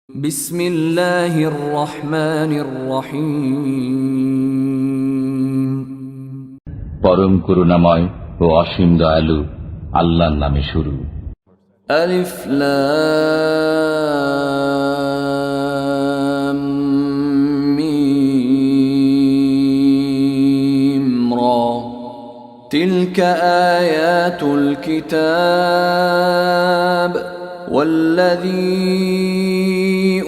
বিসমিল্লাহির রহমানির রহিম। পরম করুণাময় ও অসীম দয়ালু আল্লাহর নামে শুরু। আলিফ লাম মিম রা তিলকা আয়াতুল কিতাব والذي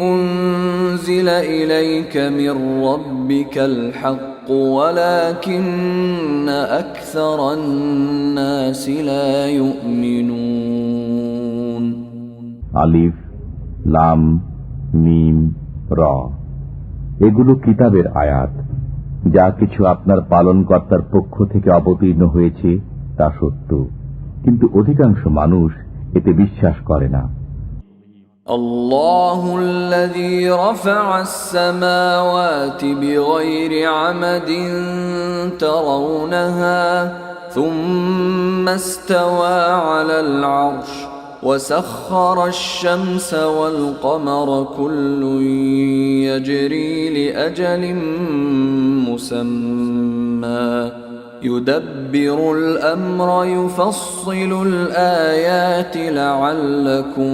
أنزل إليك من ربك الحق ولكن أكثر الناس لا يؤمنون আলিফ লাম মিম রা এগুলো কিতাবের আয়াত। যা কিছু আপনার পালনকর্তার পক্ষ থেকে অবতীর্ণ হয়েছে তা সত্য, কিন্তু অধিকাংশ মানুষ এতে বিশ্বাস করে না। الله الذي رفع السماوات بغير عمد ترونها ثم استوى على العرش وسخر الشمس والقمر كل يجري لأجل مسمى يدبر الأمر يفصل الآيات لعلكم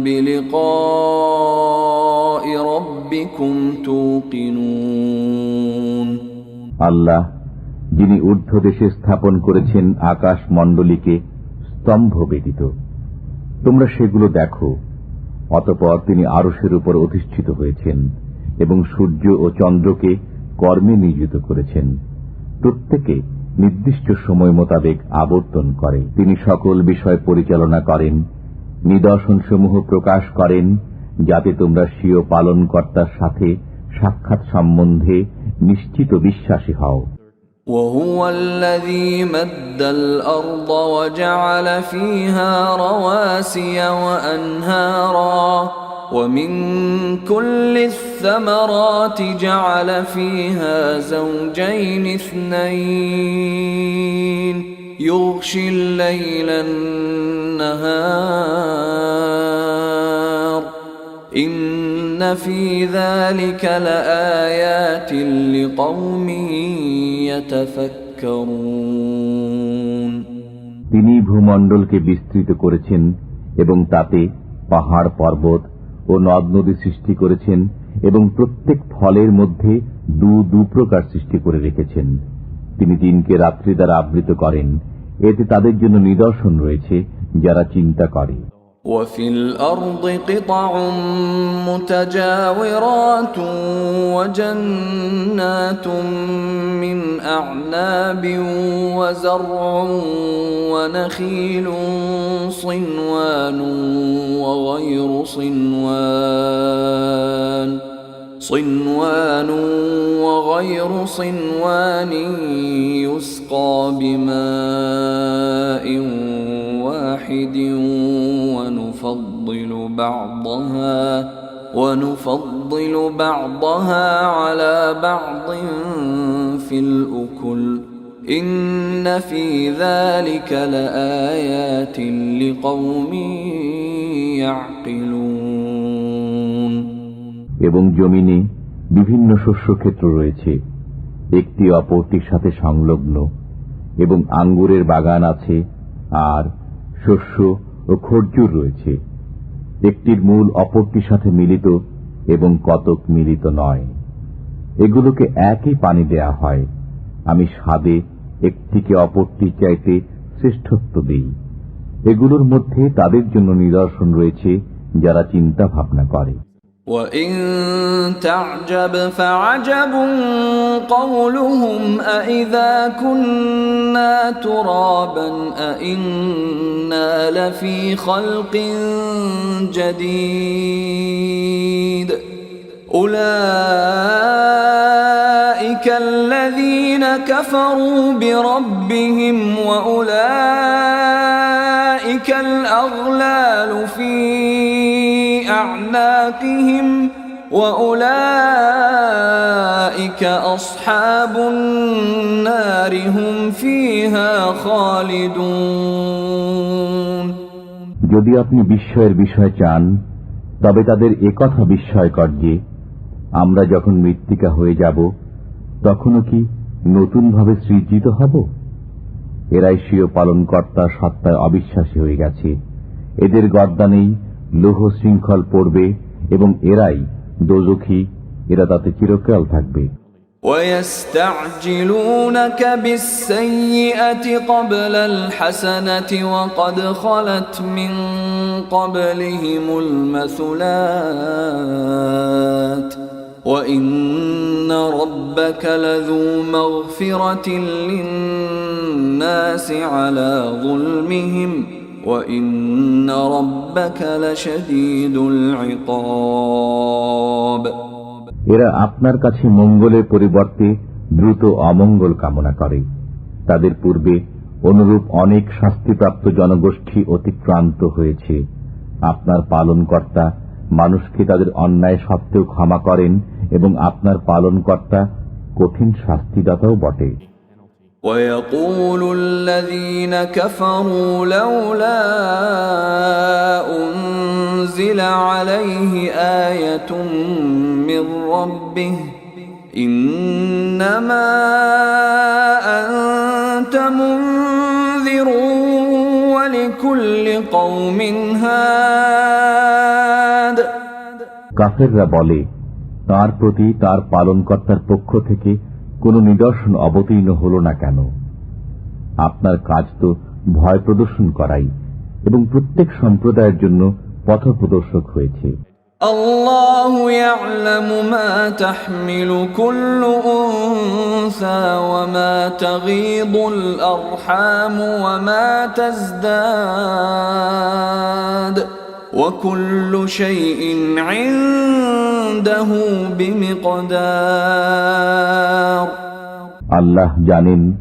بلقاء ربكم توقنون আল্লাহ যিনি ঊর্ধ্ব দেশে স্থাপন করেছেন আকাশ মণ্ডলীকে স্তম্ভ ব্যতীত, তোমরা সেগুলো দেখো। অতঃপর তিনি আরশের উপর অধিষ্ঠিত হয়েছেন এবং সূর্য ও চন্দ্রকে কর্মে নিয়োজিত করেছেন। প্রত্যেকে নির্দিষ্ট সময় মোতাবেক আবর্তন করে। তিনি সকল বিষয় পরিচালনা করেন, নিদর্শনসমূহ প্রকাশ করেন, যাতে তোমরা স্বীয় পালনকর্তার সাথে সাক্ষাৎ সম্বন্ধে নিশ্চিত বিশ্বাসী হও। وهو الذي مد الأرض وجعل فيها رواسي وأنهارا ومن كل الثمرات جعل فيها زوجين اثنين يغشي الليل النهار إن في ذلك لآيات لقوم يتفكرون তিনি ভূমণ্ডলকে বিস্তৃত করেছেন এবং তাতে পাহাড় পর্বত ও নদ নদী সৃষ্টি করেছেন এবং প্রত্যেক ফলের মধ্যে দু প্রকার সৃষ্টি করে রেখেছেন। তিনি দিনকে রাত্রি দ্বারা আবৃত করেন, এতে তাদের জন্য নিদর্শন রয়েছে যারা চিন্তা করে। وفي الأرض قطع متجاورات وجنات من أعناب وزرع ونخيل صنوان وغير صنوان يسقى بماء واحد ونفضل بعضها على بعض في الأكل إن في ذلك لآيات لقوم يعقلون এবং জমিনে বিভিন্ন শস্যক্ষেত্র রয়েছে, একটি অপরটির সাথে সংলগ্ন, এবং আঙ্গুরের বাগান আছে, আর শস্য ও খরজুর রয়েছে। একটির মূল অপরটির সাথে মিলিত এবং কতক মিলিত নয়। এগুলোকে একই পানি দেয়া হয়। আমি স্বাদে একটিকে অপরটির চাইতে শ্রেষ্ঠত্ব দিই। এগুলোর মধ্যে তাদের জন্য নিদর্শন রয়েছে যারা চিন্তা ভাবনা করে। وَإِن تَعْجَبْ فَعَجَبٌ قَوْلُهُمْ أَإِذَا كُنَّا تُرَابًا أَإِنَّا لَفِي خَلْقٍ جَدِيدٍ أُولَئِكَ الَّذِينَ كَفَرُوا بِرَبِّهِمْ وَأُولَئِكَ الْأَغْلَالُ فِي أعناقهم وأولئك أصحاب النار هم فيها خالدون যদি আপনি বিস্ময়ের বিষয় চান, তবে তাদের একথা বিস্ময়কর যে আমরা যখন মৃত্তিকা হয়ে যাব তখনও কি নতুনভাবে সৃজিত হব। এরাই স্বীয় পালনকর্তার সত্তায় অবিশ্বাসী হয়ে গেছে। এদের গর্দানেই লৌহ শৃঙ্খল পড়বে এবং এরাই দোজখী, এরা তাতে চিরকাল থাকবে। وَيَسْتَعْجِلُونَكَ بِالسَّيِّئَةِ قَبْلَ الْحَسَنَةِ وَقَدْ خَلَتْ مِنْ قَبْلِهِمُ الْمَثُلَاتُ وَإِنَّ رَبَّكَ لَذُو مَغْفِرَةٍ لِلنَّاسِ عَلَى ظُلْمِهِمْ وَإِنَّ رَبَّكَ لَشَدِيدُ الْعِقَابِ। এরা আপনার কাছে মঙ্গলের পরিবর্তে দ্রুত অমঙ্গল কামনা করে। তাদের পূর্বে অনুরূপ অনেক শাস্তিপ্রাপ্ত জনগোষ্ঠী অতিক্রান্ত হয়েছে। আপনার পালনকর্তা মানুষকে তাদের অন্যায় সত্ত্বেও ক্ষমা করেন এবং আপনার পালনকর্তা কঠিন শাস্তিদাতাও বটে। وَيَقُولُ الَّذِينَ كَفَرُوا لَوْلَا أُنْزِلَ عَلَيْهِ آيَةٌ مِّن رَّبِّهِ إِنَّمَا أَنْتَ مُنذِرٌ وَلِكُلِّ قَوْمٍ هَادٍ। কাফেররা বলে, তার প্রতি তার পালনকর্তার পক্ষ থেকে কোন নিদর্শন অবতীর্ণ হল না কেন? আপনার কাজ তো ভয় প্রদর্শন করাই এবং প্রত্যেক সম্প্রদায়ের জন্য পথ প্রদর্শক হয়েছে। আল্লাহু ইয়া'লামু মা তাহমিলু কুল্লু উনসা ওয়া মা তাগীদুল আরহাম ওয়া মা তাজদাদ ওয়া কুল্লু শাইইন 'ইনদাহু বিমিকদার। আল্লাহ জানেন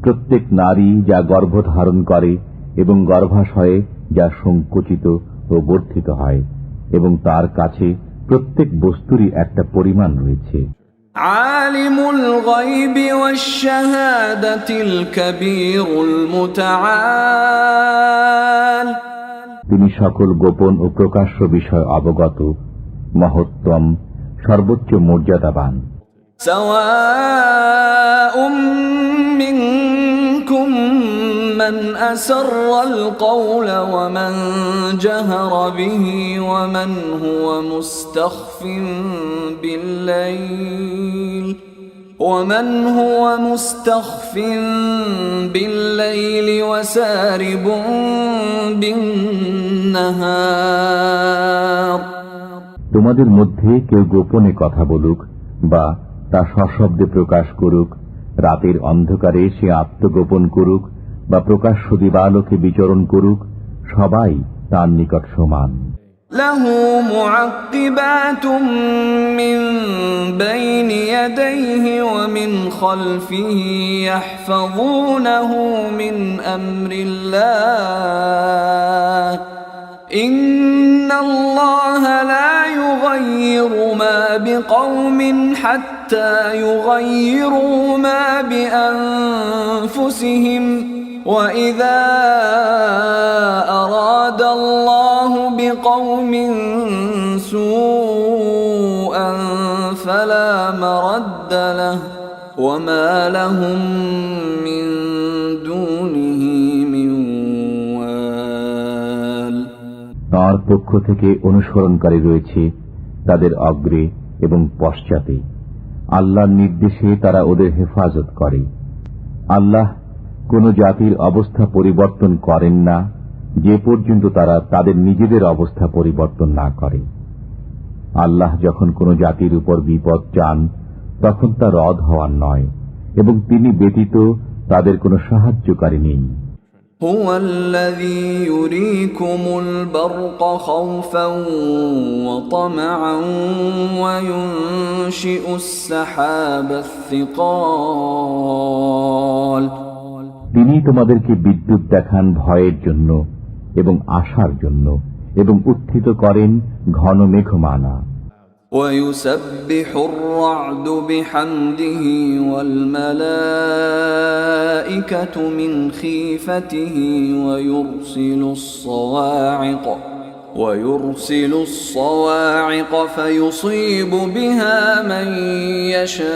প্রত্যেক নারী যা গর্ভধারণ করে এবং গর্ভাশয়ে যা সংকুচিত ও বর্ধিত হয়, এবং তার কাছে প্রত্যেক বস্তুরই একটা পরিমাণ রয়েছে। আলিমুল গায়বি ওয়াশ শাহাদাতিল কাবীরুল মুতাআল। তিনি সকল গোপন ও প্রকাশ্য বিষয় অবগত, মহত্তম, সর্বোচ্চ মর্যাদাবান। সাওয়াউম মিনকুম মান আসাররাল কওলা ওয়া মান জাহারা বিহি ওয়া মান হুয়া মুস্তাখফিন বিল-লাইল ومن هو مستخف بالليل وسارب بالنهار। তোমাদের মধ্যে কেউ গোপনে কথা বলুক বা তা সশব্দে প্রকাশ করুক, রাতের অন্ধকারে সে আত্মগোপন করুক বা প্রকাশ্য দিবালোকে বিচরণ করুক, সবাই তার নিকট সমান। লাহু মুআক্কিবাতুম মিন বাইনি ইয়াদাইহি ওয়া মিন খালফিহি ইয়াহফাযুনাহু মিন আমরিল্লাহ ইন্নাল্লাহা লা ইউগায়্যিরু মা বিকওমিন হাত্তা ইউগায়্যিরু মা বিআনফুসিহিম وَإِذَا أَرَادَ اللَّهُ بِقَوْمٍ سُوءًا فَلَا مَرَدَّ لَهُ وَمَا لَهُم مِّن دُونِهِ مِن وَالٍ। তার পক্ষ থেকে অনুসরণকারী রয়েছে তাদের অগ্রে এবং পশ্চাতে। আল্লাহর নির্দেশে তারা ওদের হেফাজত করে। আল্লাহ কোন জাতির অবস্থা পরিবর্তন করেন না যে পর্যন্ত তারা তাদের নিজেদের অবস্থা পরিবর্তন না করে। আল্লাহ যখন কোন জাতির উপর বিপদ চান তখন তা রদ হওয়ার নয়, এবং তিনি ব্যতীত তাদের কোনো সাহায্যকারী নেই। হুয়াল্লাযী ইউরীকুমুল বারকা খাওফান ওয়া তামআন ওয়া ইউনশিউস সাহাবাস সিকাল। তিনি তোমাদেরকে বিদ্যুৎ দেখান ভয়ের জন্য এবং আশার জন্য, এবং উত্থিত করেন ঘন মেঘমালা। وَيُسَبِّحُ الرَّعْدُ بِحَمْدِهِ وَالْمَلَائِكَةُ مِنْ خِيفَتِهِ وَيُرْسِلُ الصَّوَاعِقَ ويرسل الصواعق فيصيب بها من يشاء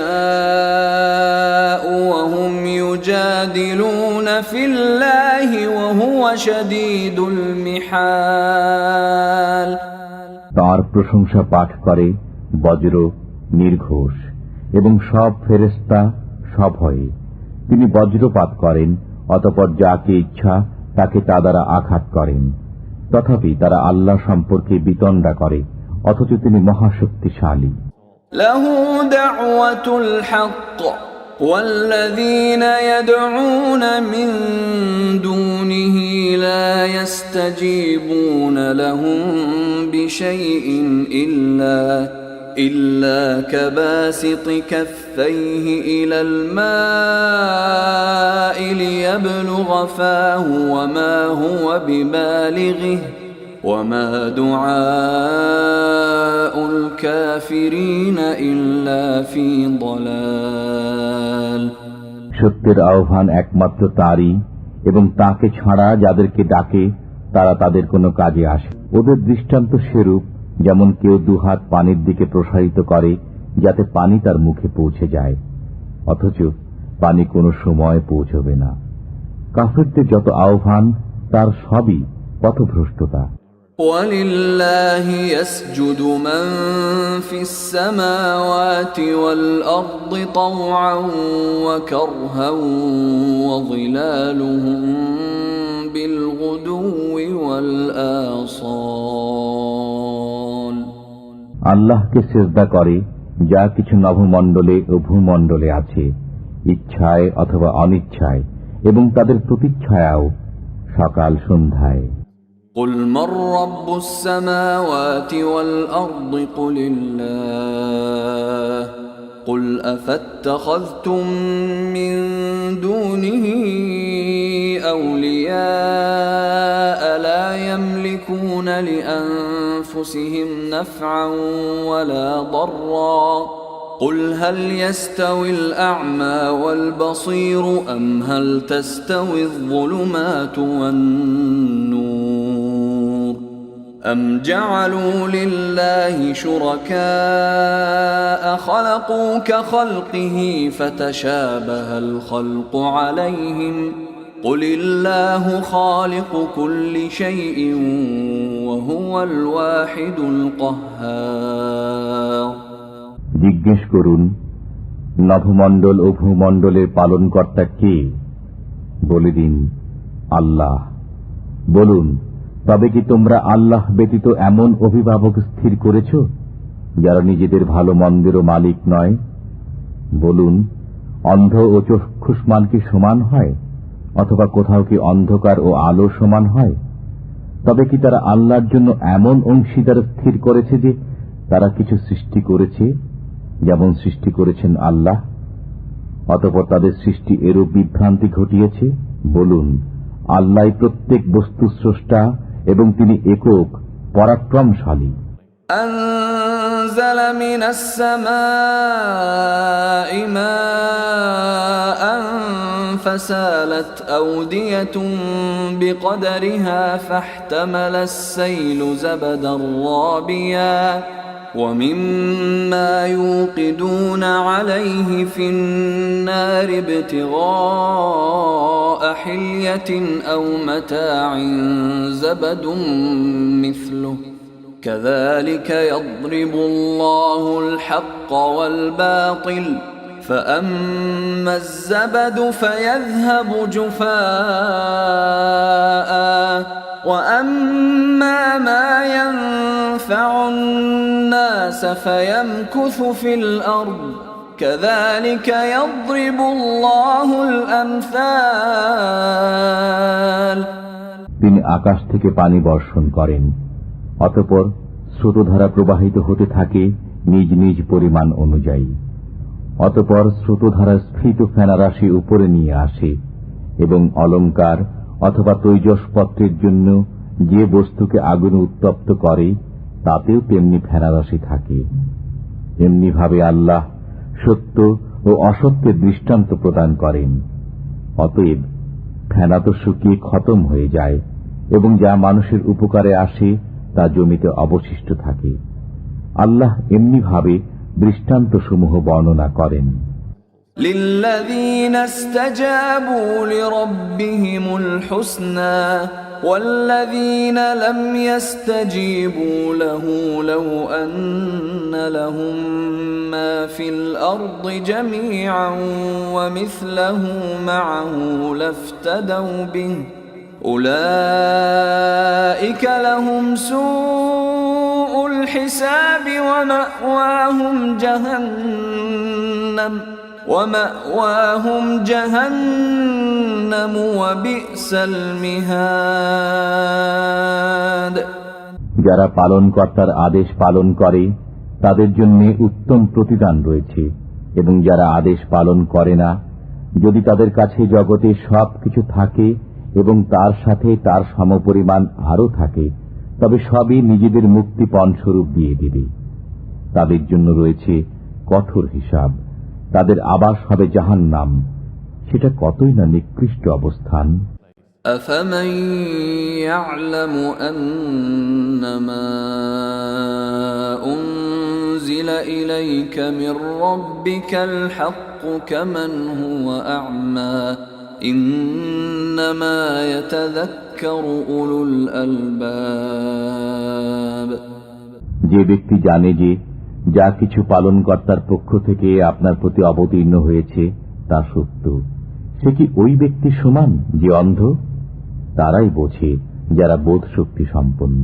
وهم يجادلون في الله وهو شديد المحال। তার প্রশংসা পাঠ করে বজ্র, নির্ঘোষ এবং সব ফেরেশতা সভয়ে। তিনি বজ্রপাত করেন, অতঃপর যাকে ইচ্ছা তাকে তা দ্বারা আঘাত করেন। তথাপি তারা আল্লাহ সম্পর্কে বিতণ্ডা করে, অথচ তিনি মহাশক্তিশালী। লাহু দাওয়াতুল হক والذين يدعون من دونه لا يستجيبون لهم بشيء إلا كباسط كفيه إلى الماء ليبلغ فاه وما هو ببالغه وما دعاء الكافرين إلا في ضلال। সত্যের আহ্বান একমাত্র তারই, এবং তাকে ছাড়া যাদেরকে ডাকে তারা তাদের কোনো কাজে আসে। ওদের দৃষ্টান্ত সেরূপ, যেমন কেউ দুহাত পানির দিকে প্রসারিত করে যাতে পানি তার মুখে পৌঁছে যায়, অথচ পানি কোনো সময় পৌঁছবে না। কাফিরদের যত আহ্বান তার সবই পথভ্রষ্টতা। وَلِلَّهِ يَسْجُدُ مَن فِي السَّمَاوَاتِ وَالْأَرْضِ طَوْعًا وَكَرْهًا وَظِلَالُهُم بِالْغُدُوِّ وَالْآصَالِ। আল্লাহকে সিজদা করে যা কিছু নভমণ্ডলে ও ভূমণ্ডলে আছে, ইচ্ছায় অথবা অনিচ্ছায়, এবং তাদের প্রতিচ্ছায়াও সকাল সন্ধ্যায়। قل من رب السماوات والأرض قل الله قل أفاتخذتم من دونه أولياء لا يملكون لأنفسهم نفعا ولا ضرا قل هل يستوي الأعمى والبصير أم هل تستوي الظلمات والنور أم جعلوا لله شركاء خلقوا كخلقه فتشابه الخلق عليهم قل الله خالق كل شيء وهو الواحد القهار। জিজ্ঞেস করুন, নভমণ্ডল ও ভূমণ্ডলের পালনকর্তা কে? বলে দিন, আল্লাহ। বলুন, তবে কি তোমরা আল্লাহ ব্যতীত এমন অভিভাবক স্থির করেছ যারা নিজেদের ভালো মন্দেরও মালিক নয়? বলুন, অন্ধ ও চক্ষুষ্মান কি সমান হয়, অথবা কোথাও কি অন্ধকার ও আলো সমান হয়? তবে কি তারা আল্লাহর জন্য এমন অংশীদার স্থির করেছে যে তারা কিছু সৃষ্টি করেছে যেমন সৃষ্টি করেছেন আল্লাহ, অতঃপর তাদের সৃষ্টি এরূপ বিভ্রান্তি ঘটিয়েছে? বলুন, আল্লাহ প্রত্যেক বস্তু স্রষ্টা এবং তিনি একক পরাক্রমশালী। أنزل من السماء ماء فسالت أودية بقدرها فاحتمل السيل زبدا رابيا ومما يوقدون عليه في النار ابتغاء حلية أو متاع زبد مثله كذلك يضرب الله الحق والباطل فأما الزبد فيذهب جفاء وأما ما ينفع الناس فيمكث في الأرض كذلك يضرب الله الأمثال। তিনি আকাশ থেকে পানি বর্ষণ করেন, অতঃপর স্রোতধারা প্রবাহিত হতে থাকে নিজ নিজ পরিমাণ অনুযায়ী। অতঃপর স্রোতধারা স্ফীত ফেনারাশি উপরে নিয়ে আসে, এবং অলঙ্কার অথবা তৈজসপত্রের জন্য যে বস্তুকে আগুনে উত্তপ্ত করে তাতেও তেমনি ফেনারাশি থাকে। এমনিভাবে আল্লাহ সত্য ও অসত্যের দৃষ্টান্ত প্রদান করেন। অতএব ফেনা তো শুকিয়ে খতম হয়ে যায়, এবং যা মানুষের উপকারে আসে তা জমিতে অবশিষ্ট থাকে। আল্লাহ এমনিভাবে দৃষ্টান্তসমূহ বর্ণনা করেন। للذين استجابوا لربهم الحسنى والذين لم يستجيبوا له لو أن لهم ما في الأرض جميعا ومثله معه لافتدوا به أولئك لهم سوء الحساب ومأواهم جهنم وبئس المهاد। যারা পালনকর্তার আদেশ পালন করে তাদের জন্য উত্তম প্রতিদান রয়েছে, এবং যারা আদেশ পালন করে না, যদি তাদের কাছে জগতে সব কিছু থাকে এবং তার সাথে তার সমপরিমাণ আরও থাকে, তবে সবই নিজেদের মুক্তিপণ স্বরূপ দিয়ে দিবে। তাদের জন্য রয়েছে কঠোর হিসাব, তাদের আবাস হবে জাহান্নাম, সেটা কতই না নিকৃষ্ট অবস্থান। أفمن يعلم أنما أنزل إليك من ربك الحق كمن هو أعمى إنما يتذكر أولو الألباب। যে ব্যক্তি জানে যে যা কিছু পালনকর্তার পক্ষ থেকে আপনার প্রতি অবতীর্ণ হয়েছে তা সত্য, সে কি ওই ব্যক্তি সমান যে অন্ধ? তারাই বোঝে যারা বোধ শক্তি সম্পন্ন।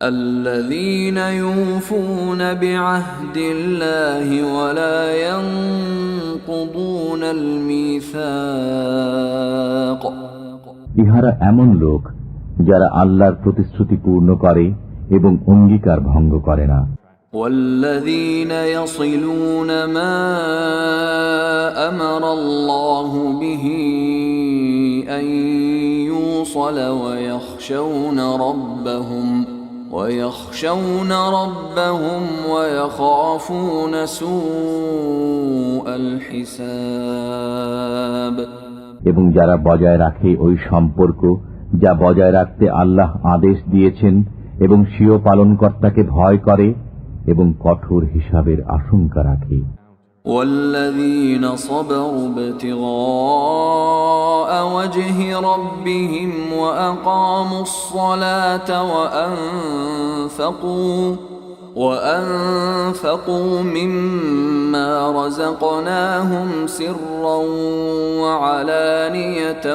الذين يوفون بعهد الله ولا ينقضون الميثاق। ইহারা এমন লোক যারা আল্লাহর প্রতিশ্রুতি পূর্ণ করে এবং অঙ্গীকার ভঙ্গ করে না। والذين يصلون ما أمر الله به أن يوصل ويخشون ربهم ويخافون سوء الحساب। এবং যারা বজায় রাখে ওই সম্পর্ক যা বজায় রাখতে আল্লাহ আদেশ দিয়েছেন, এবং স্বীয় পালনকর্তাকে ভয় করে এবং কঠোর হিসাবের আশঙ্কা রাখে। والذين صبروا ابتغاء وجه ربهم وأقاموا الصلاة وأنفقوا مما رزقناهم سرا وعلانية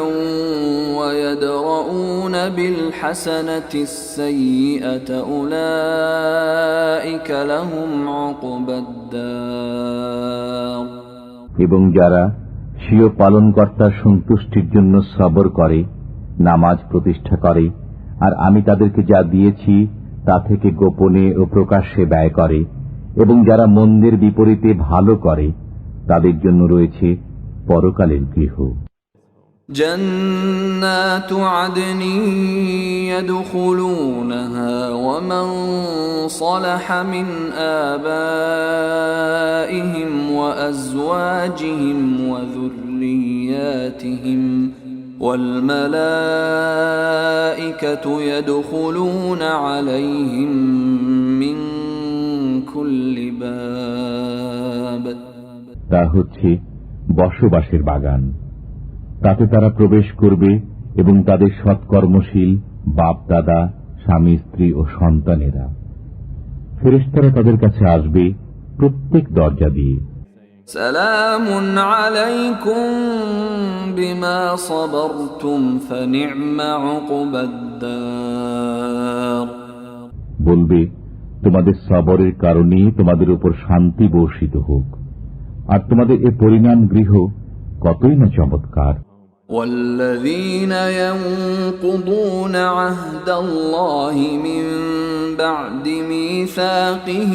ويدرؤون بالحسنة السيئة أولئك لهم عقبى الدار। এবং যারা স্বীয় পালনকর্তার সন্তুষ্টির জন্য সবর করে, নামাজ প্রতিষ্ঠা করে, আর আমি তাদেরকে যা দিয়েছি তা থেকে গোপনে ও প্রকাশ্যে ব্যয় করে, এবং যারা মন্দের বিপরীতে ভালো করে, তাদের জন্য রয়েছে পরকালের গৃহ। جنات عدن يدخلونها ومن صلح من آبائهم وأزواجهم وذرياتهم والملائكة يدخلون عليهم من كل باب। তা হচ্ছে বসবাসের বাগান, তাতে তারা প্রবেশ করবে এবং তাদের সৎকর্মশীল বাপ দাদা, স্বামী স্ত্রী ও সন্তানেরা। ফেরেশতারা তাদের কাছে আসবে প্রত্যেক দরজা দিয়ে। সালামুন আলাইকুম বিমা সাবারতুম ফানি'মা উকবাদ-দার। বলবে, তোমাদের সবরের কারণে তোমাদের উপর শান্তি বর্ষিত হোক, আর তোমাদের এ পরিণাম গৃহ কতই না চমৎকার। والذين ينقضون عهد الله من بعد ميثاقه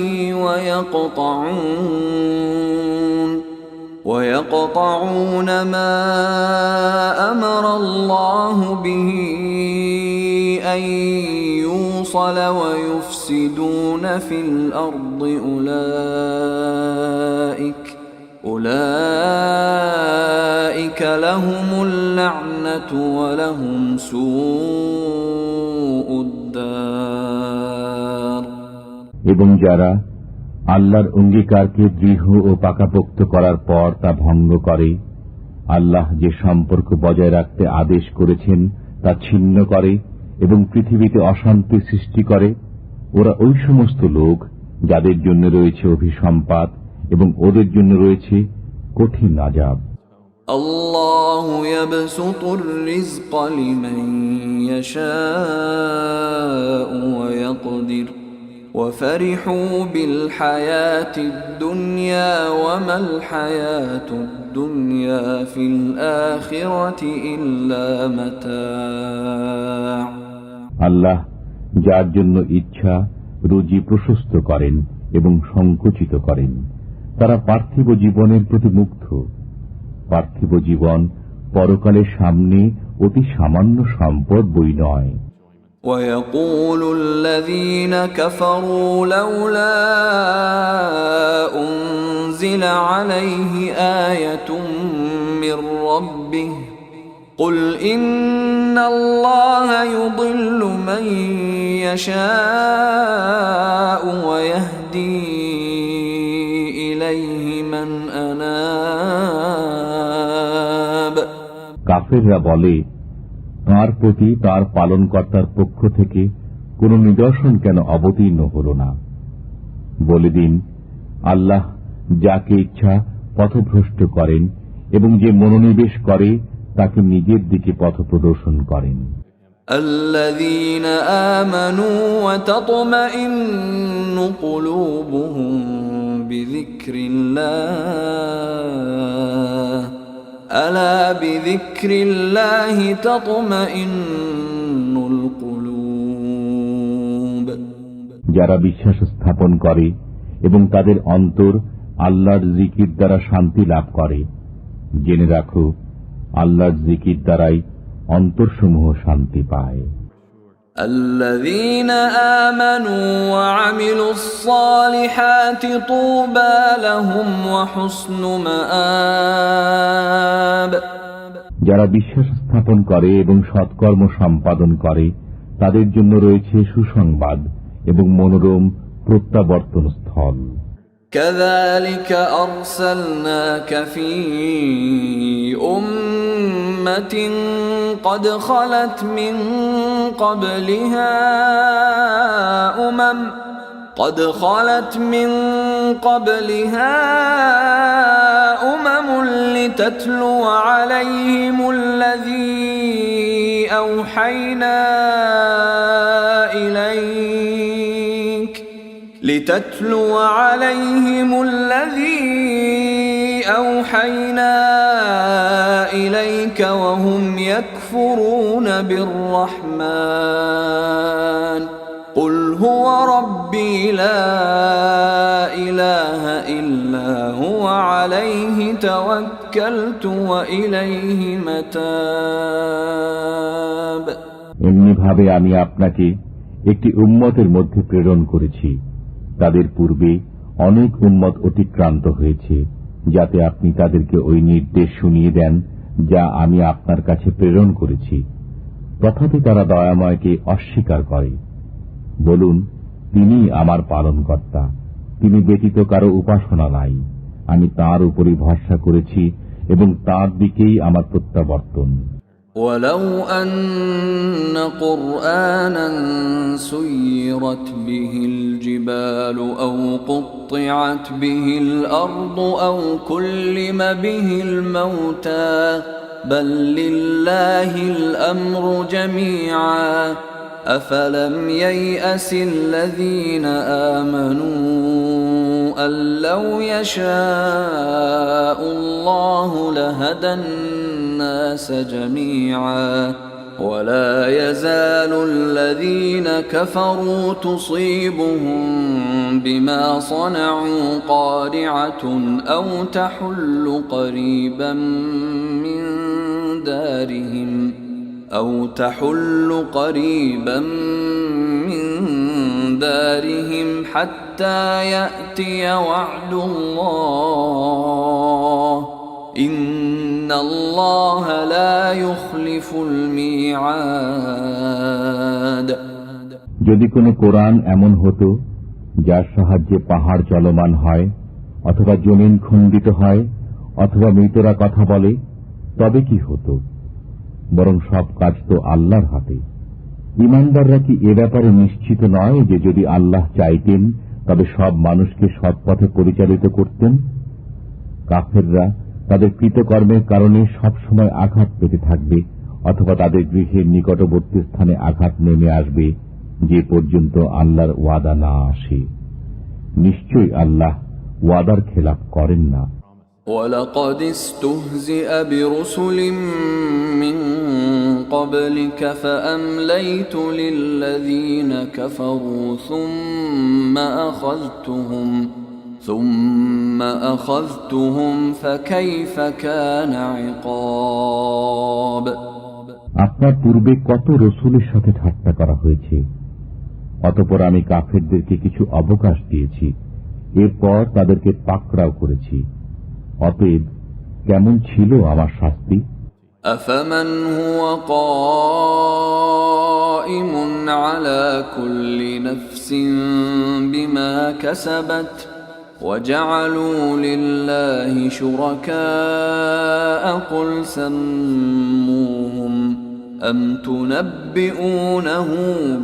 ويقطعون ما أمر الله به أن يوصل ويفسدون في الأرض أولئك لهم اللعنة ولهم سوء الدار। এবং যারা আল্লাহর অঙ্গীকারকে দৃঢ় ও পাকাপোক্ত করার পর তা ভঙ্গ করে, আল্লাহ যে সম্পর্ক বজায় রাখতে আদেশ করেছেন তা ছিন্ন করে এবং পৃথিবীতে অশান্তি সৃষ্টি করে, ওরা ওই সমস্ত লোক যাদের জন্য রয়েছে অভিসম্পাত এবং ওদের জন্য রয়েছে কঠিন আযাব। আল্লাহু ইয়াবসুতুর রিজকা লিমান ইয়াশাউ ওয়া ইয়াকদির وفرحوا بالحياة الدنيا وما الحياة الدنيا في الآخرة إلا متاع। আল্লাহ যার জন্য ইচ্ছা রুজি প্রশস্ত করেন এবং সংকুচিত করেন, তারা পার্থিব জীবনের প্রতি মুগ্ধ। পার্থিব জীবন পরকালের সামনে অতি সামান্য সম্পদ বই নয়। ويقول الذين كفروا لولا أنزل عليه آية من ربه قل إن الله يضل من يشاء ويهدي إليه من أناب। কাফেররা বলে, তাঁর প্রতি তাঁর পালনকর্তার পক্ষ থেকে কোন নিদর্শন কেন অবতীর্ণ হল না? বলে দিন, আল্লাহ যাকে ইচ্ছা পথভ্রষ্ট করেন এবং যে মনোনিবেশ করে তাকে নিজের দিকে পথ প্রদর্শন করেন। الذين آمنوا وتطمئن قلوبهم بذكر الله ألا بذكر الله تطمئن القلوب। যারা বিশ্বাস স্থাপন করে এবং তাদের অন্তর আল্লাহর জিকির দ্বারা শান্তি লাভ করে, জেনে রাখো আল্লাহর জিকির দ্বারাই অন্তরসমূহ শান্তি পায়। الذين آمنوا وعملوا الصالحات طوبى لهم وحسن مآب। যারা বিশ্বাস স্থাপন করে এবং সৎকর্ম সম্পাদন করে তাদের জন্য রয়েছে সুসংবাদ এবং মনোরম প্রত্যাবর্তন স্থল। كذلك أرسلناك في أمة قد خلت من قبلها أمم لتتلو عليهم الذي أوحينا إليك وهم يكفرون بالرحمن قل هو ربي لا إله إلا هو عليه توكلت وإليه متاب। এমনি ভাবে আমি আপনাকে একটি উম্মতের মধ্যে প্রেরণ করেছি, তাদের পূর্বে অনেক উম্মত অতিক্রান্ত হয়েছে, যাতে আপনি তাদেরকে ওই নির্দেশ শুনিয়ে দেন যা আমি আপনার কাছে প্রেরণ করেছি। তথাপি তারা দয়াময়কে অস্বীকার করে। বলুন, তিনি আমার পালনকর্তা, তিনি ব্যতীত কারো উপাসনা নাই। আমি তাঁর উপরই ভরসা করেছি এবং তাঁর দিকেই আমার প্রত্যাবর্তন। ولو أن قرآنا سيرت به الجبال أو قطعت به الأرض أو كلم به الموتى بل لله الأمر جميعا أفلم ييأس الذين آمنوا أن لو يشاء الله لهدى الناس جميعا ولا يزال الذين كفروا تصيبهم بما صنعوا قارعة أو تحل قريبا من دارهم حتى يأتي وعد الله إن الله لا يخلف الميعاد। যদি কোনো কোরআন এমন হতো যার সাহায্যে পাহাড় চলমান হয়, অথবা জমিন খণ্ডিত হয়, অথবা মৃতরা কথা বলে, তবে কি হতো? বরং সব কাজ তো আল্লাহর হাতে। ঈমানদাররা কি এ ব্যাপারে নিশ্চিত নয় যে যদি আল্লাহ চাইতেন তবে সব মানুষকে সৎপথে পরিচালিত করতেন? কাফেররা তাদের কৃতকর্মের কারণে সবসময় আঘাত পেতে থাকবে, অথবা তাদের গৃহের নিকটবর্তী স্থানে আঘাত নেমে আসবে যে পর্যন্ত আল্লাহর ওয়াদা না আসে। নিশ্চয়ই আল্লাহ ওয়াদার খেলাপ করেন না। وَلَقَدِ اسْتُهْزِئَ بِرُسُلٍ مِّن قَبْلِكَ فَأَمْلَيْتُ لِلَّذِينَ كَفَرُوا ثُمَّ أَخَذْتُهُمْ فَكَيْفَ كَانَ عِقَابِ। আপনার পূর্বে কত রসুলের সাথে ঠাট্টা করা হয়েছে, অতঃপর আমি কাফেরদেরকে কিছু অবকাশ দিয়েছি, এরপর তাদেরকে পাকড়াও করেছি। অতএব কেমন ছিল আমার শাস্তি? أَفَمَنْ هُوَ قَائِمٌ عَلَى كُلِّ نَفْسٍ بِمَا كَسَبَتْ وَجَعَلُوا لِلَّهِ شُرَكَاءَ قُلْ سَمُّوهُمْ أَمْ تُنَبِّئُونَهُ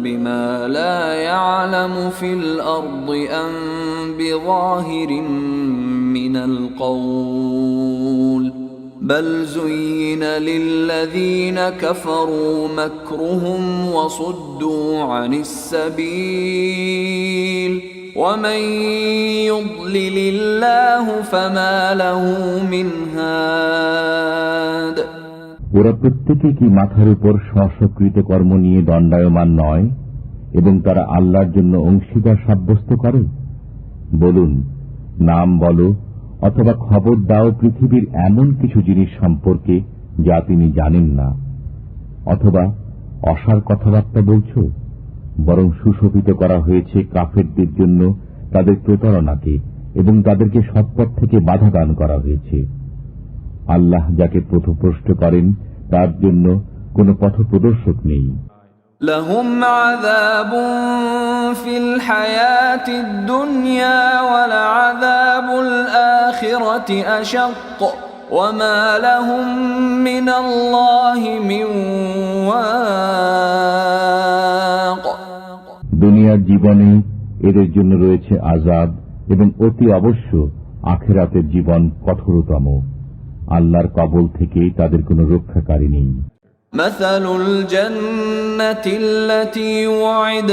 بِمَا لَا يَعْلَمُ فِي الْأَرْضِ أَمْ بِظَاهِرٍ مِّنَ الْقَوْلِ بَلْ زُيِّنَ لِلَّذِينَ كَفَرُوا مَكْرُهُمْ وَصُدُّوا عَنِ السَّبِيلِ وَمَن يُضْلِلِ اللَّهُ فَمَا لَهُ مِنْ هَادٍ। ওরা প্রত্যেকে কি মাথার উপর স্বকৃত কর্ম নিয়ে দণ্ডায়মান নয় এবং তারা আল্লাহর জন্য অংশীদার সাব্যস্ত করে? বলুন, নাম বলো অথবা খবর দাও পৃথিবীর এমন কিছু জিনিস সম্পর্কে যা তিনি জানেন না, অথবা অসার কথাবার্তা বলছো? বরং সুশোভিত করা হয়েছে কাফেরদের জন্য তাদের প্রতারণাকে এবং তাদেরকে সৎপথ থেকে বাধা দান করা হয়েছে। আল্লাহ যাকে পথভ্রষ্ট করেন তার জন্য কোন পথপ্রদর্শক নেই। لهم عذاب في الحياة الدنيا ولعذاب الآخرة أشق وما لهم من الله من واق। দুনিয়ার জীবনে এদের জন্য রয়েছে আযাব এবং অতি অবশ্য আখিরাতের জীবন কঠোরতম। আল্লাহর কবল থেকে তাদের কোনো রক্ষাকারী নেই। مثل الجنة التي وعد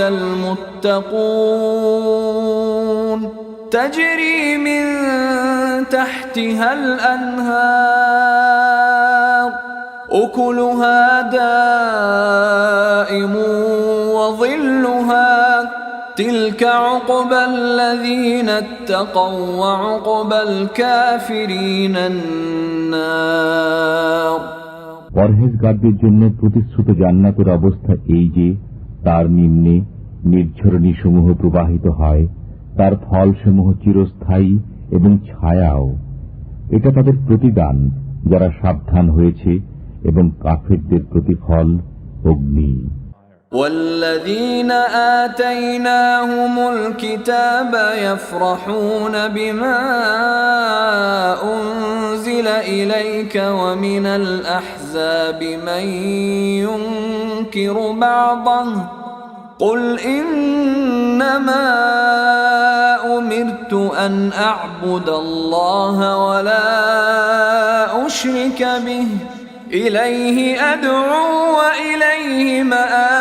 المتقون تجري من تحتها الأنهار أكلها دائم وظلها تلك عقبى الذين اتقوا وعقبى الكافرين النار। পরহেজগারদের জন্য প্রতিশ্রুত জান্নাতের অবস্থা এই যে তার নিম্নে নির্ঝরণী সমূহ প্রবাহিত হয়, তার ফলসমূহ চিরস্থায়ী এবং ছায়াও। এটা তাদের প্রতিদান যারা সাবধান হয়েছে, এবং কাফেরদের প্রতিফল অগ্নি। والذين آتيناهم الكتاب يفرحون بما أنزل إليك ومن الأحزاب من ينكر بعضه قل إنما أمرت أن أعبد الله ولا أشرك به إليه أدعو وإليه مآب।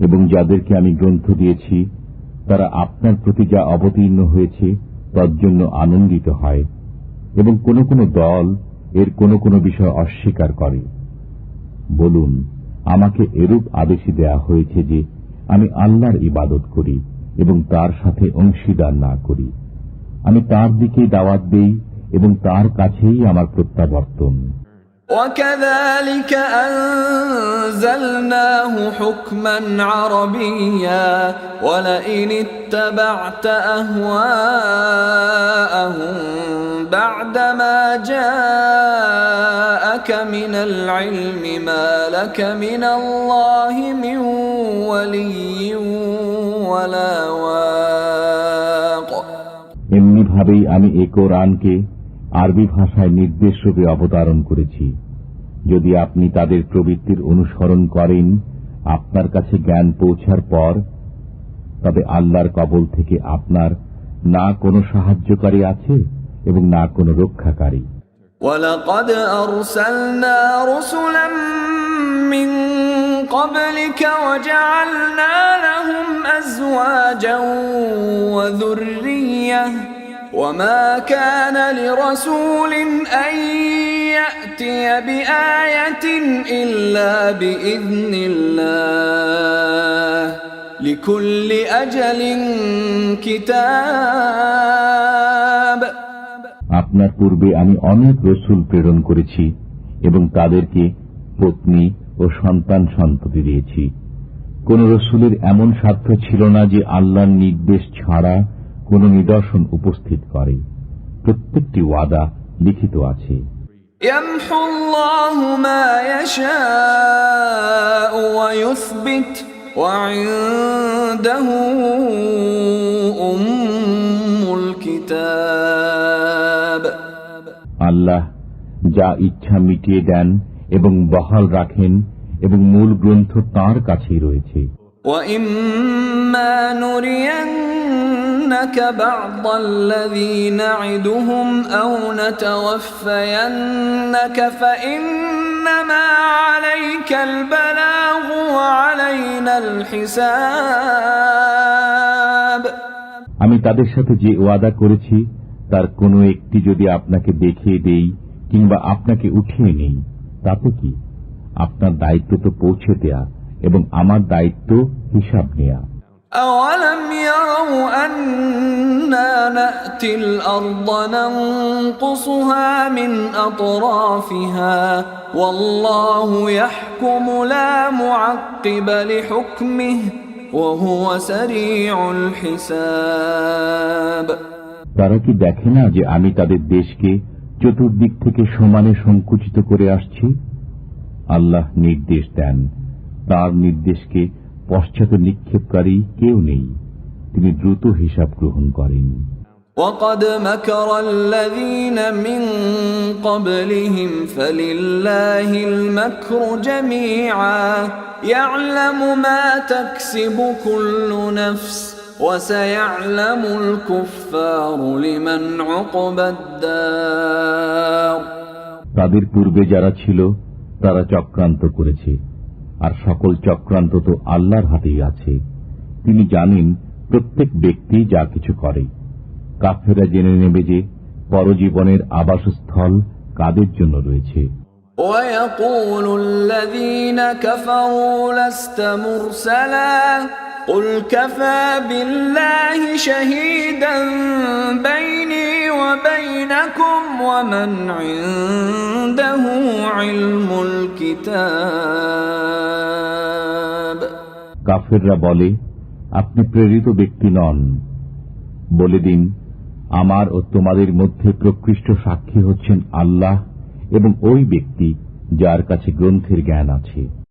এবং যাদেরকে আমি গ্রন্থ দিয়েছি তারা আপনার প্রতি যা অবতীর্ণ হয়েছে তার জন্য আনন্দিত হয়, এবং কোন কোন দল এর কোন কোন বিষয় অস্বীকার করে। বলুন, আমাকে এরূপ আদেশই দেয়া হয়েছে যে আমি আল্লাহর ইবাদত করি এবং তার সাথে অংশীদার না করি। আমি তার দিকেই দাওয়াত দেই এবং তার কাছেই আমার প্রত্যাবর্তন। وكذلك أنزلناه حكما عربيا ولئن اتبعت أهواءهم بعدما جاءك من العلم ما لك من الله من ولي ولا واق এমনিভাবেই আমি এ কোরআনকে আরবি ভাষায় নির্দেশ রূপে অবতারণ করেছি। যদি আপনি তাদের প্রবৃত্তির অনুসরণ করেন আপনার কাছে জ্ঞান পৌঁছার পর, তবে আল্লাহর কবল থেকে আপনার না কোনো সাহায্যকারী আছে এবং না কোনো রক্ষাকারী। وَلَقَدْ أَرْسَلْنَا رُسُلًا مِّن قَبْلِكَ وَجَعَلْنَا لَهُمْ أَزْوَاجًا وَذُرِّيَّةً وَمَا كَانَ لِرَسُولٍ أَن يَأْتِيَ بِآيَةٍ إِلَّا بِإِذْنِ اللَّهِ لِكُلِّ أَجَلٍ كِتَابٌ আপনার পূর্বে আমি অনেক রসুল প্রেরণ করেছি এবং তাদেরকে পত্নী ও সন্তান সন্ততি দিয়েছি। কোন রসুলের এমন সাধ্য ছিল না যে আল্লাহর নির্দেশ ছাড়া কোন নিদর্শন উপস্থিত করে। প্রত্যেকটি ওয়াদা লিখিত আছে। يمحو الله ما يشاء ويثبت وعنده أم الكتاب আল্লাহ যা ইচ্ছা মিটিয়ে দেন এবং বহাল রাখেন এবং মূল গ্রন্থ তাঁর কাছেই রয়েছে। وَإِمَّا نُرِيَنَّكَ بَعْضَ الَّذِي نَعِدُهُمْ أَوْ نَتَوَفَّيَنَّكَ فَإِنَّمَا عَلَيْكَ الْبَلَاغُ وَعَلَيْنَا الْحِسَابُ আমি তাদের সাথে যে ওয়াদা করেছি তার কোনো একটি যদি আপনাকে দেখিয়ে দেই কিংবা আপনাকে উঠিয়ে নেই, তাতে কি? আপনার দায়িত্ব তো পৌঁছে দেয়া এবং আমার দায়িত্ব হিসাব নেয়া। أَوَلَمْ يَرَوْا أَنَّا نَأْتِي الْأَرْضَ نَنقُصُهَا مِنْ أَطْرَافِهَا وَاللَّهُ يَحْكُمُ لَا مُعَقِّبَ لِحُكْمِهِ وَهُوَ سَرِيعُ الْحِسَابِ তারা কি দেখে না যে আমি তাদের দেশকে চতুর্দিক থেকে সমানে সংকুচিত করে আসছি? আল্লাহ নির্দেশ দেন, তার নির্দেশকে পশ্চাতে নিক্ষেপকারী কেউ নেই। তিনি দ্রুত হিসাব গ্রহণ করেন। وَقَدْ مَكَرَ الَّذِينَ مِنْ قَبْلِهِمْ فَلِلَّهِ الْمَكْرُ جَمِيعًا يَعْلَمُ مَا تَكْسِبُ كُلُّ نَفْسٍ وَسَيَعْلَمُ الْكُفَّارُ لِمَنْ عُقْبَى الدَّارِ তাদের পূর্বে যারা ছিল তারা চক্রান্ত করেছে, আর সকল চক্রান্ত তো আল্লাহর হাতেই আছে। তিনি জানেন প্রত্যেক ব্যক্তি যা কিছু করে। কাফেররা জেনে নেবে যে পরজীবনের আবাসস্থল কাদের জন্য রয়েছে। وَيَقُولُ الَّذِينَ كَفَرُوا لَسْتَ مُرْسَلًا قُلْ كَفَى بِاللَّهِ شَهِيدًا بَيْنِي وَبَيْنَكُمْ وَمَنْ عِندَهُ عِلْمُ الْكِتَابِ কাফেররা বলে, আপনি প্রেরিত ব্যক্তি নন। বলে দিন, আমার ও তোমাদের মধ্যে প্রকৃষ্ট সাক্ষী হচ্ছেন আল্লাহ এবং ওই ব্যক্তি যার কাছে গ্রন্থের জ্ঞান আছে।